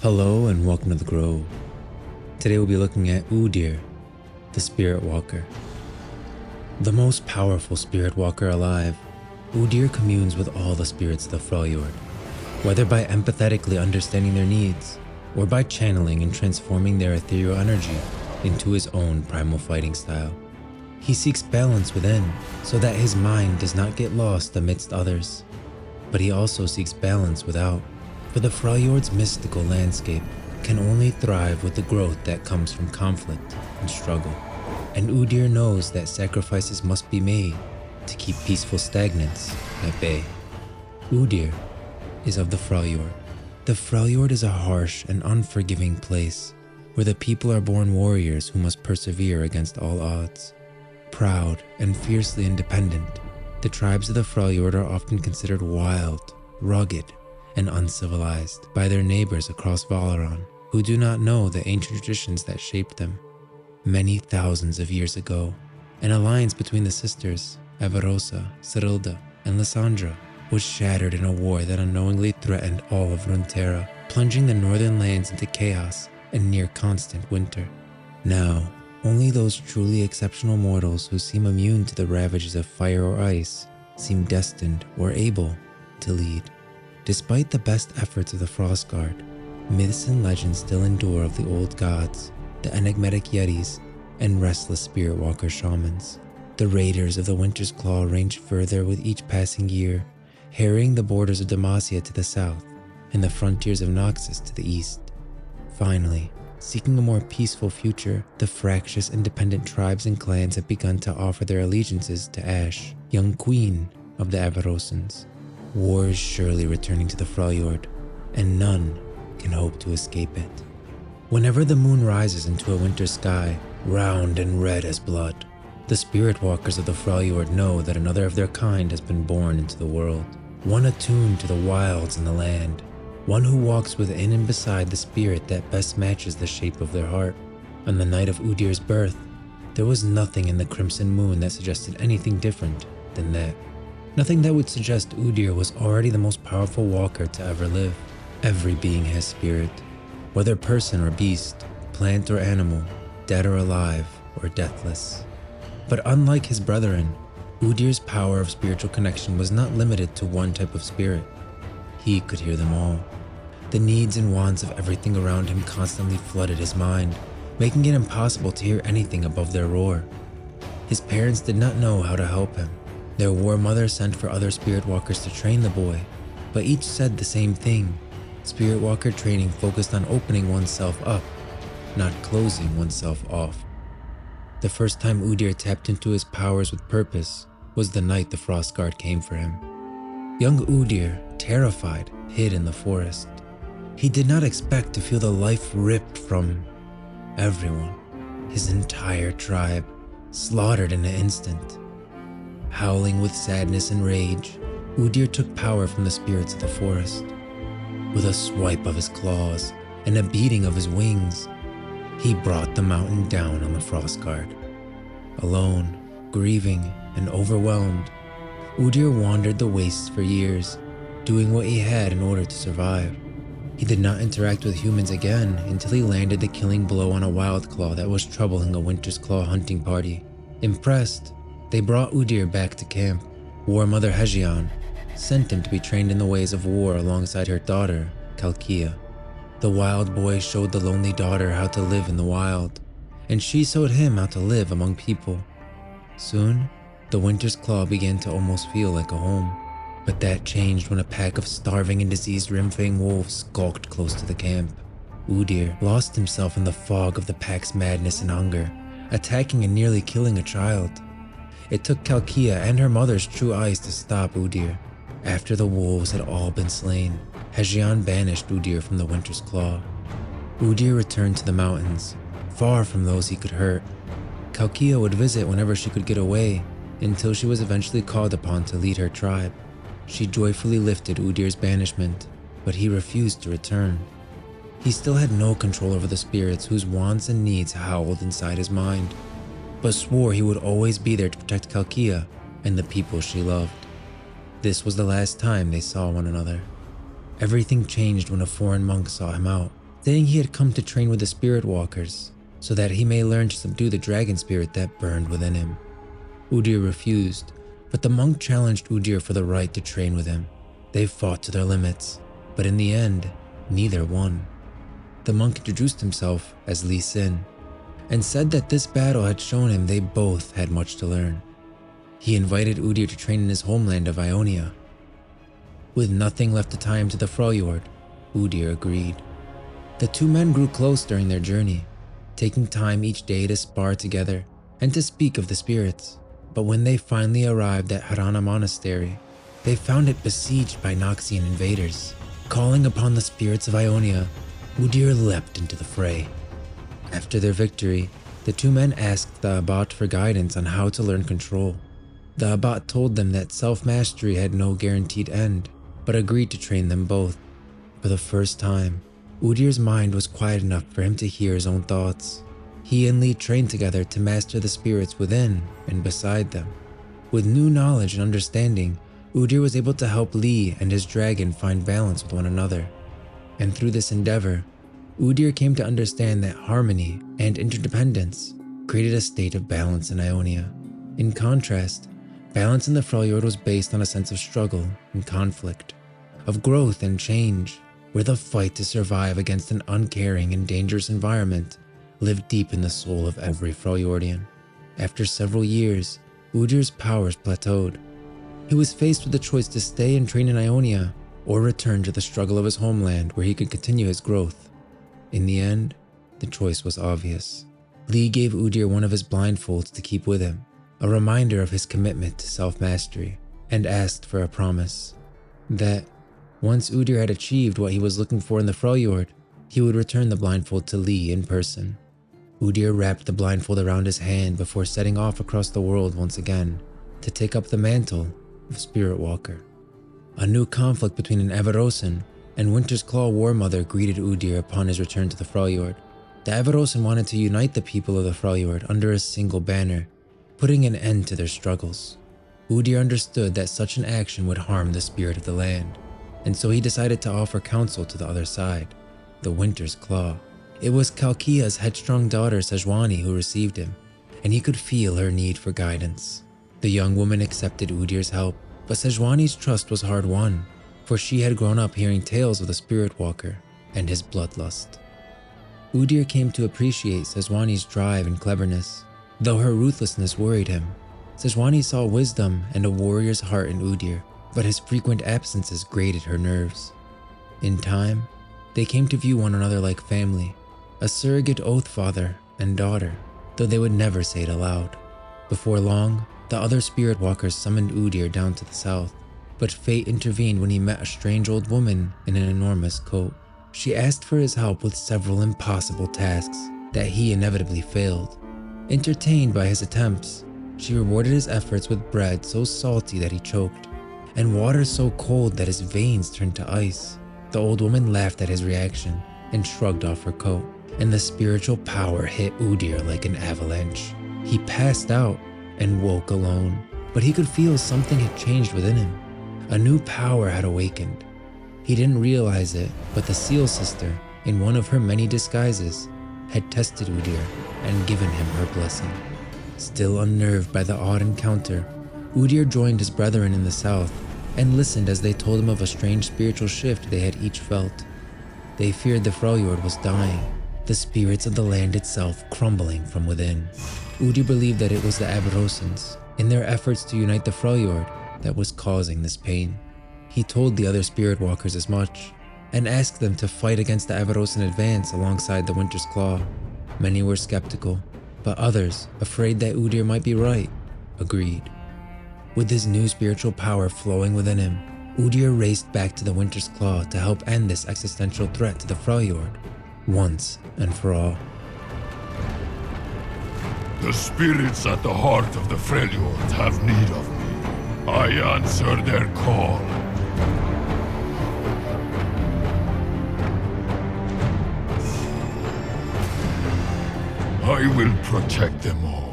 Hello and welcome to the Grove. Today we'll be looking at Udyr, the Spirit Walker. The most powerful Spirit Walker alive, Udyr communes with all the spirits of the Freljord, whether by empathetically understanding their needs, or by channeling and transforming their ethereal energy into his own primal fighting style. He seeks balance within, so that his mind does not get lost amidst others. But he also seeks balance without, for the Freljord's mystical landscape can only thrive with the growth that comes from conflict and struggle. And Udyr knows that sacrifices must be made to keep peaceful stagnance at bay. Udyr is of the Freljord. The Freljord is a harsh and unforgiving place where the people are born warriors who must persevere against all odds. Proud and fiercely independent, the tribes of the Freljord are often considered wild, rugged, and uncivilized by their neighbors across Valoran, who do not know the ancient traditions that shaped them. Many thousands of years ago, an alliance between the sisters, Avarosa, Cyrilda, and Lysandra, was shattered in a war that unknowingly threatened all of Runeterra, plunging the northern lands into chaos and near constant winter. Now, only those truly exceptional mortals who seem immune to the ravages of fire or ice seem destined or able to lead. Despite the best efforts of the Frostguard, myths and legends still endure of the old gods, the enigmatic yetis, and restless spirit walker shamans. The raiders of the Winter's Claw range further with each passing year, harrying the borders of Demacia to the south and the frontiers of Noxus to the east. Finally, seeking a more peaceful future, the fractious independent tribes and clans have begun to offer their allegiances to Ash, young queen of the Avarosans. War is surely returning to the Freljord, and none can hope to escape it. Whenever the moon rises into a winter sky, round and red as blood, the spirit walkers of the Freljord know that another of their kind has been born into the world, one attuned to the wilds and the land, one who walks within and beside the spirit that best matches the shape of their heart. On the night of Udyr's birth, there was nothing in the crimson moon that suggested anything different than that. Nothing that would suggest Udyr was already the most powerful walker to ever live. Every being has spirit, whether person or beast, plant or animal, dead or alive, or deathless. But unlike his brethren, Udyr's power of spiritual connection was not limited to one type of spirit. He could hear them all. The needs and wants of everything around him constantly flooded his mind, making it impossible to hear anything above their roar. His parents did not know how to help him. Their war mother sent for other spirit walkers to train the boy, but each said the same thing. Spirit walker training focused on opening oneself up, not closing oneself off. The first time Udyr tapped into his powers with purpose was the night the Frostguard came for him. Young Udyr, terrified, hid in the forest. He did not expect to feel the life ripped from everyone, his entire tribe, slaughtered in an instant. Howling with sadness and rage, Udyr took power from the spirits of the forest. With a swipe of his claws and a beating of his wings, he brought the mountain down on the Frostguard. Alone, grieving, and overwhelmed, Udyr wandered the wastes for years, doing what he had in order to survive. He did not interact with humans again until he landed the killing blow on a wild claw that was troubling a Winter's Claw hunting party. Impressed, they brought Udyr back to camp. War Mother Hejian sent him to be trained in the ways of war alongside her daughter, Kalkia. The wild boy showed the lonely daughter how to live in the wild, and she showed him how to live among people. Soon, the Winter's Claw began to almost feel like a home. But that changed when a pack of starving and diseased Rimfang wolves skulked close to the camp. Udyr lost himself in the fog of the pack's madness and hunger, attacking and nearly killing a child. It took Kalkia and her mother's true eyes to stop Udyr. After the wolves had all been slain, Hejian banished Udyr from the Winter's Claw. Udyr returned to the mountains, far from those he could hurt. Kalkia would visit whenever she could get away, until she was eventually called upon to lead her tribe. She joyfully lifted Udyr's banishment, but he refused to return. He still had no control over the spirits whose wants and needs howled inside his mind, but swore he would always be there to protect Kalkia and the people she loved. This was the last time they saw one another. Everything changed when a foreign monk saw him out. saying he had come to train with the spirit walkers so that he may learn to subdue the dragon spirit that burned within him. Udyr refused, but the monk challenged Udyr for the right to train with him. They fought to their limits, but in the end, neither won. The monk introduced himself as Lee Sin and said that this battle had shown him they both had much to learn. He invited Udyr to train in his homeland of Ionia. With nothing left to tie him to the Freljord, Udyr agreed. The two men grew close during their journey, taking time each day to spar together and to speak of the spirits. But when they finally arrived at Harana Monastery, they found it besieged by Noxian invaders. Calling upon the spirits of Ionia, Udyr leapt into the fray. After their victory, the two men asked the Abbot for guidance on how to learn control. The Abbot told them that self-mastery had no guaranteed end, but agreed to train them both. For the first time, Udyr's mind was quiet enough for him to hear his own thoughts. He and Lee trained together to master the spirits within and beside them. With new knowledge and understanding, Udyr was able to help Lee and his dragon find balance with one another. And through this endeavor, Udyr came to understand that harmony and interdependence created a state of balance in Ionia. In contrast, balance in the Freljord was based on a sense of struggle and conflict, of growth and change, where the fight to survive against an uncaring and dangerous environment lived deep in the soul of every Freljordian. After several years, Udyr's powers plateaued. He was faced with the choice to stay and train in Ionia or return to the struggle of his homeland where he could continue his growth. In the end, the choice was obvious. Lee gave Udyr one of his blindfolds to keep with him, a reminder of his commitment to self-mastery, and asked for a promise that once Udyr had achieved what he was looking for in the Freljord, he would return the blindfold to Lee in person. Udyr wrapped the blindfold around his hand before setting off across the world once again to take up the mantle of Spirit Walker. A new conflict between an Avarosan and Winter's Claw War Mother greeted Udyr upon his return to the Freljord. The Avarosan wanted to unite the people of the Freljord under a single banner, putting an end to their struggles. Udyr understood that such an action would harm the spirit of the land, and so he decided to offer counsel to the other side, the Winter's Claw. It was Kalkia's headstrong daughter Sejuani who received him, and he could feel her need for guidance. The young woman accepted Udyr's help, but Sejuani's trust was hard won, for she had grown up hearing tales of the Spirit Walker and his bloodlust. Udyr came to appreciate Sejuani's drive and cleverness, though her ruthlessness worried him. Sejuani saw wisdom and a warrior's heart in Udyr, but his frequent absences grated her nerves. In time, they came to view one another like family, a surrogate oath father and daughter, though they would never say it aloud. Before long, the other spirit walkers summoned Udyr down to the south, but fate intervened when he met a strange old woman in an enormous coat. She asked for his help with several impossible tasks that he inevitably failed. Entertained by his attempts, she rewarded his efforts with bread so salty that he choked, and water so cold that his veins turned to ice. The old woman laughed at his reaction and shrugged off her coat, and the spiritual power hit Udyr like an avalanche. He passed out and woke alone, but he could feel something had changed within him. A new power had awakened. He didn't realize it, but the Seal Sister, in one of her many disguises, had tested Udyr and given him her blessing. Still unnerved by the odd encounter, Udyr joined his brethren in the south and listened as they told him of a strange spiritual shift they had each felt. They feared the Freljord was dying, the spirits of the land itself crumbling from within. Udyr believed that it was the Aberosans, in their efforts to unite the Freljord, that was causing this pain. He told the other spirit walkers as much, and asked them to fight against the Avarosan advance alongside the Winter's Claw. Many were skeptical, but others, afraid that Udyr might be right, agreed. With his new spiritual power flowing within him, Udyr raced back to the Winter's Claw to help end this existential threat to the Freljord, once and for all. The spirits at the heart of the Freljord have need of me. I answer their call. I will protect them all.